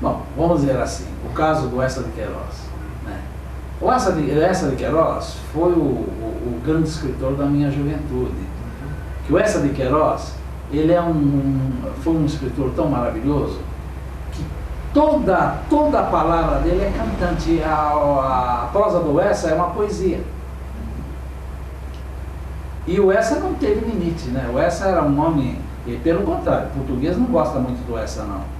Bom, vamos dizer assim, o caso do Eça de Queiroz, né? O Eça de Queiroz foi o grande escritor da minha juventude. Que o Eça de Queiroz, ele foi um escritor tão maravilhoso que toda a palavra dele é cantante. A prosa do Eça é uma poesia. E o Eça não teve limite, né? O Eça era um homem, e pelo contrário, o português não gosta muito do Eça, não.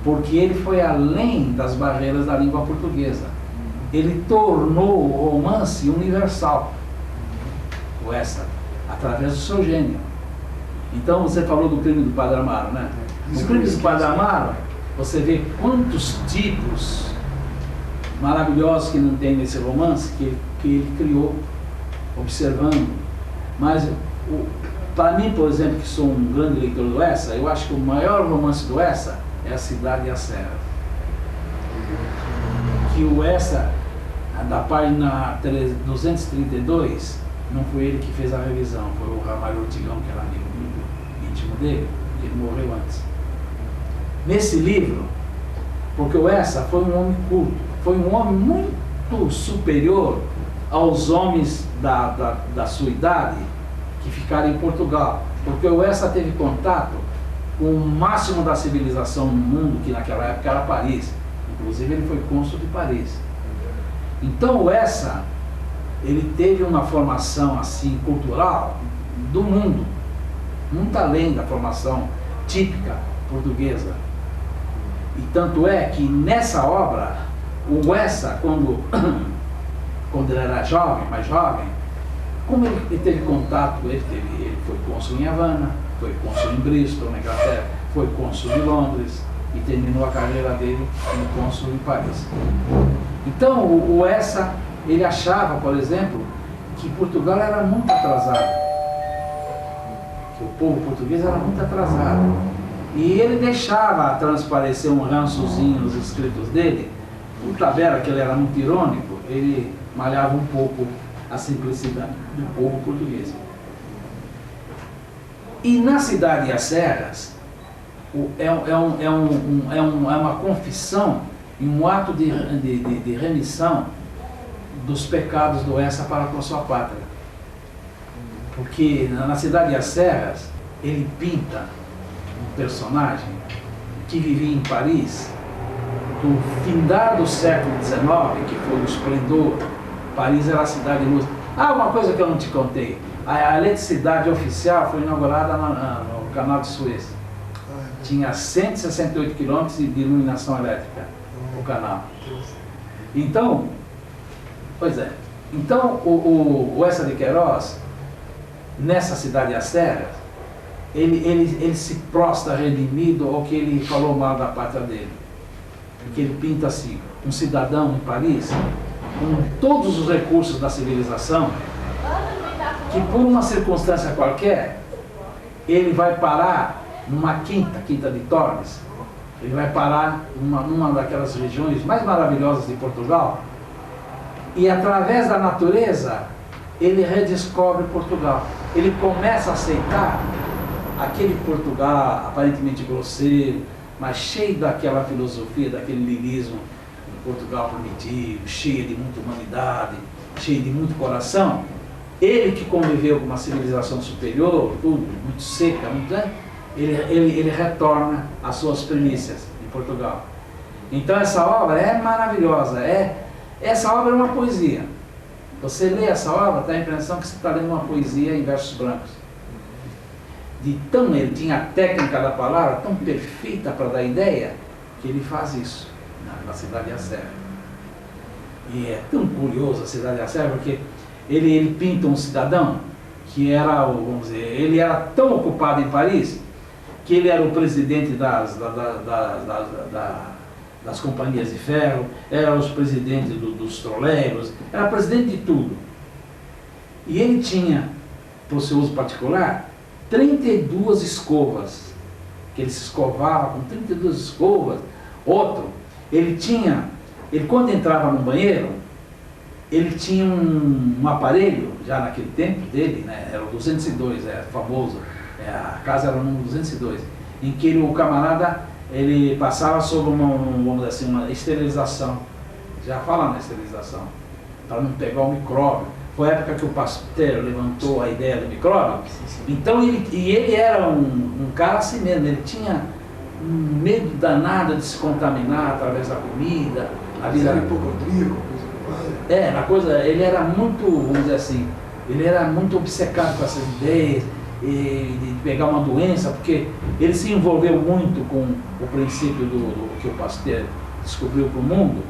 Porque ele foi além das barreiras da língua portuguesa. Ele tornou o romance universal, o Eça, através do seu gênio. Então você falou do Crime do Padre Amaro, né? O Crime do Padre Amaro, você vê quantos tipos maravilhosos que não tem nesse romance que ele criou, observando. Mas, para mim, por exemplo, que sou um grande leitor do Eça, eu acho que o maior romance do Eça é A Cidade e a Serra. Que o Eça, da página 232, não foi ele que fez a revisão, foi o Ramalho Ortigão, que era amigo íntimo dele, que ele morreu antes. Nesse livro, porque o Eça foi um homem culto, foi um homem muito superior aos homens da sua idade que ficaram em Portugal, porque o Eça teve contato com o máximo da civilização no mundo, que naquela época era Paris. Inclusive ele foi cônsul de Paris. Então o Eça, ele teve uma formação assim cultural do mundo, muito além da formação típica portuguesa. E tanto é que nessa obra, o Eça, quando ele era jovem, mais jovem, como ele teve contato, ele foi cônsul em Havana, foi cônsul em Bristol, na Inglaterra, foi cônsul de Londres e terminou a carreira dele como cônsul em Paris. Então o Eça, ele achava, por exemplo, que Portugal era muito atrasado, que o povo português era muito atrasado. E ele deixava transparecer um rançozinho nos escritos dele. O Tavera, que ele era muito irônico, ele malhava um pouco a simplicidade do povo português. E na Cidade e as Serras, é uma confissão e um ato de remissão dos pecados do Eça para com a sua pátria. Porque na Cidade e as Serras, ele pinta um personagem que vivia em Paris, do findar do século XIX, que foi o esplendor. Paris era a cidade de luz. Uma coisa que eu não te contei. A eletricidade oficial foi inaugurada no Canal de Suez. Tinha 168 quilômetros de iluminação elétrica, o canal. Então, pois é. Então, o Eça de Queiroz, nessa Cidade e as Serras, ele se prostra redimido ao que ele falou mal da pátria dele. Porque ele pinta assim, um cidadão em Paris, com todos os recursos da civilização, que por uma circunstância qualquer, ele vai parar numa quinta de Torres, ele vai parar numa daquelas regiões mais maravilhosas de Portugal, e através da natureza, ele redescobre Portugal. Ele começa a aceitar aquele Portugal aparentemente grosseiro, mas cheio daquela filosofia, daquele lirismo do Portugal primitivo, cheio de muita humanidade, cheio de muito coração. Ele que conviveu com uma civilização superior, tudo muito seca, ele retorna às suas primícias em Portugal. Então essa obra é maravilhosa, essa obra é uma poesia. Você lê essa obra, dá a impressão que você está lendo uma poesia em versos brancos. Ele tinha a técnica da palavra tão perfeita para dar ideia, que ele faz isso na Cidade e a Serra. E é tão curioso a Cidade e a Serra, porque ele pinta um cidadão que era, vamos dizer, ele era tão ocupado em Paris, que ele era o presidente das companhias de ferro, era o presidente dos troleiros, era presidente de tudo. E ele tinha, para o seu uso particular, 32 escovas, que ele se escovava com 32 escovas. Ele quando entrava no banheiro, ele tinha um aparelho, já naquele tempo dele, né, era o 202, famoso, a casa era o número 202, em que o camarada, ele passava sobre vamos dizer assim, uma esterilização. Já fala na esterilização, para não pegar o micróbio. Foi a época que o Pasteur levantou a ideia do micróbio. Então ele era um cara assim mesmo, ele tinha um medo danado de se contaminar através da comida. A vida era hipocondríaco, ele era muito, vamos dizer assim, ele era muito obcecado com essas ideias de pegar uma doença, porque ele se envolveu muito com o princípio do que o Pasteur descobriu para o mundo,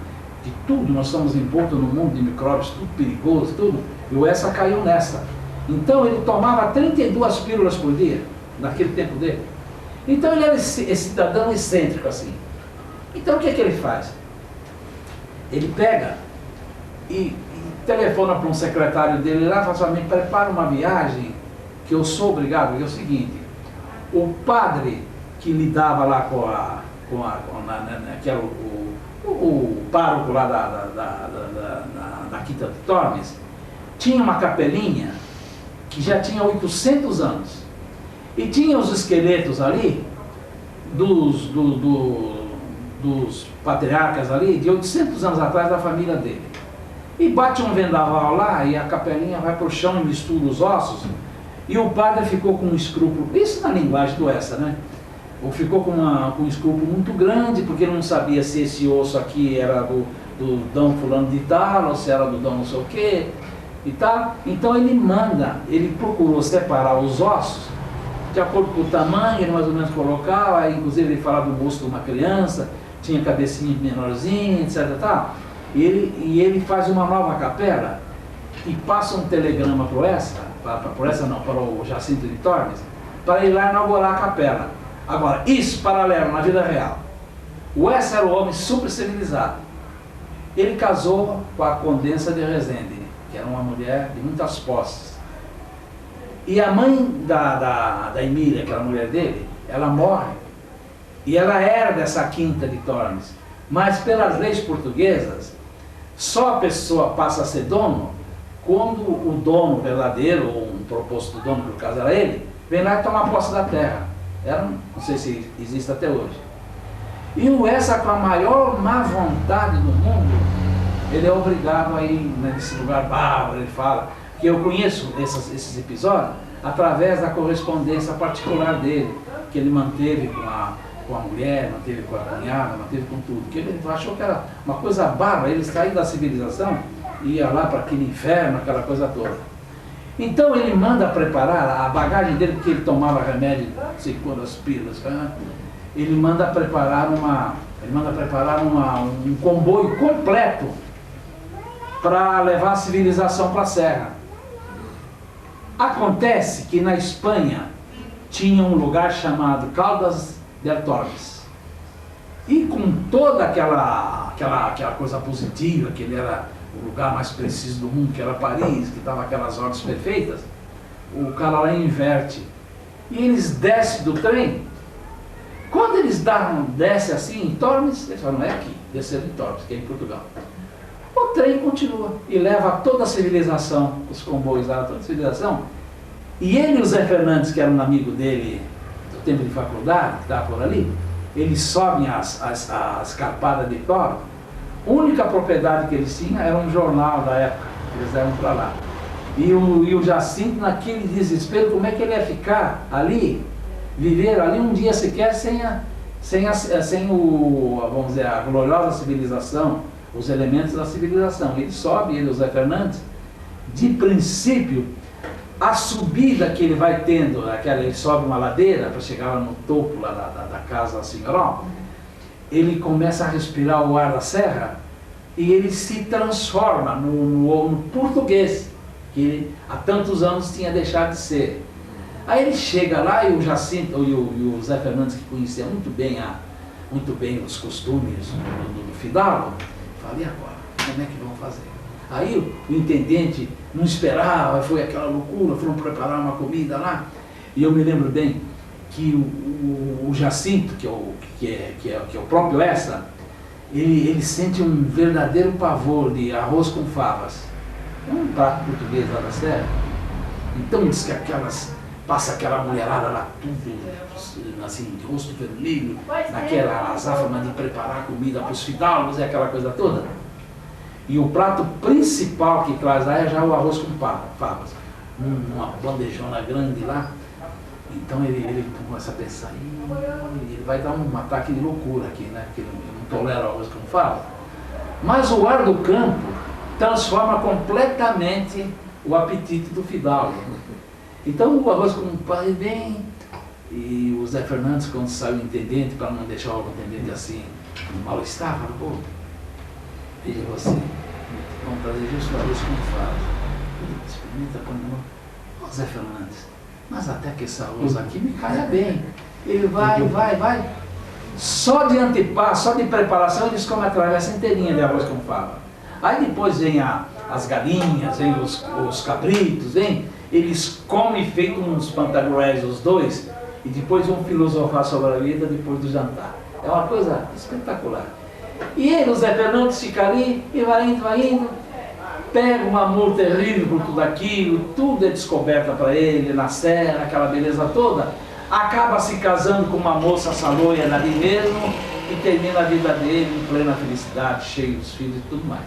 de tudo, nós estamos envoltos no mundo de micróbios, tudo perigoso, tudo, e o Essa caiu nessa. Então ele tomava 32 pílulas por dia, naquele tempo dele. Então ele era esse cidadão excêntrico assim. Então o que é que ele faz? Ele pega e telefona para um secretário dele lá e fala assim: me prepara uma viagem que eu sou obrigado, porque é o seguinte, o padre que lidava lá que era o pároco lá da Quinta de Tormes, tinha uma capelinha que já tinha 800 anos. E tinha os esqueletos ali, dos patriarcas ali, de 800 anos atrás, da família dele. E bate um vendaval lá, e a capelinha vai para o chão e mistura os ossos, e o padre ficou com um escrúpulo, isso na linguagem do Essa, né? Ou ficou com um escrúpulo muito grande, porque ele não sabia se esse osso aqui era do Dom fulano de tal, ou se era do Dom não sei o quê, e tal. Então ele procurou separar os ossos, de acordo com o tamanho, ele mais ou menos colocava, aí, inclusive ele falava do busto de uma criança, tinha cabecinha menorzinha, etc. Tal. E ele faz uma nova capela e passa um telegrama para o Jacinto de Tormes, para ir lá inaugurar a capela. Agora, isso paralelo na vida real. O Essa era o homem super civilizado. Ele casou com a Condessa de Resende, que era uma mulher de muitas posses. E a mãe da Emília, que era a mulher dele, ela morre. E ela herda essa Quinta de Tormes. Mas pelas leis portuguesas, só a pessoa passa a ser dono quando o dono verdadeiro, ou um proposto do dono, que no caso era ele, vem lá e toma posse da terra. Não sei se existe até hoje. E o Essa, com a maior má vontade do mundo, ele é obrigado a ir nesse lugar bárbaro, ele fala, que eu conheço esses episódios através da correspondência particular dele, que ele manteve com a mulher, manteve com a cunhada, manteve com tudo, que ele achou que era uma coisa bárbara, ele saía da civilização e ia lá para aquele inferno, aquela coisa toda. Então ele manda preparar a bagagem dele, porque ele tomava remédio, não sei quantas pílulas, ele manda preparar um comboio completo para levar a civilização para a serra. Acontece que na Espanha tinha um lugar chamado Caldas del Tormes. E com toda aquela coisa positiva, que ele era o lugar mais preciso do mundo, que era Paris, que estava aquelas ordens perfeitas, o cara lá inverte. E eles descem do trem. Quando eles descem assim em Tormes, eles falam: não é aqui, desceram em Tormes, que é em Portugal. O trem continua e leva toda a civilização, os comboios lá, toda a civilização. E ele e o Zé Fernandes, que era um amigo dele do tempo de faculdade, que estava por ali, eles sobem as carpadas de Tormes. A única propriedade que eles tinham era um jornal da época, que eles deram para lá. E o Jacinto, naquele desespero, como é que ele ia ficar ali, viver ali um dia sequer sem vamos dizer, a gloriosa civilização, os elementos da civilização. Ele sobe, ele e o Zé Fernandes, de princípio, a subida que ele vai tendo, ele sobe uma ladeira para chegar lá no topo lá da casa Senhorão, ele começa a respirar o ar da serra e ele se transforma no português, que ele há tantos anos tinha deixado de ser. Aí ele chega lá e o Jacinto e o Zé Fernandes, que conhecia muito bem os costumes do Fidalgo, fala: e agora? Como é que vão fazer? Aí o intendente não esperava, foi aquela loucura, foram preparar uma comida lá. E eu me lembro bem que o Jacinto, que é o próprio Essa, ele sente um verdadeiro pavor de arroz com favas. É um prato português lá da serra. Então diz que passa aquela mulherada lá, tudo assim, de rosto vermelho, naquela azáfama de preparar comida para os fidalgos e aquela coisa toda. E o prato principal que traz lá é já o arroz com favas. Uma bandejona grande lá. Então ele começa a pensar, ele vai dar um ataque de loucura aqui, né? Porque ele não tolera o arroz com favas. Mas o ar do campo transforma completamente o apetite do fidalgo. Então o arroz com pão vem, e o Zé Fernandes, quando saiu o intendente, para não deixar o intendente assim, mal-estar, falou, pô, veja você, vamos trazer justo o arroz com favas. Experimenta com o Ó, Zé Fernandes, mas até que esse arroz aqui me caia bem. Ele vai. Só de antepasso, só de preparação, eles comem a travessa inteirinha de arroz com fava. Aí depois vem as galinhas, vem os cabritos, eles comem feito uns pantagruéis os dois, e depois vão filosofar sobre a vida depois do jantar. É uma coisa espetacular. E ele, o Zé Fernandes, fica ali e vai indo, pega um amor terrível por tudo aquilo, tudo é descoberta para ele, na serra, aquela beleza toda, acaba se casando com uma moça saloia ali mesmo e termina a vida dele em plena felicidade, cheio dos filhos e tudo mais.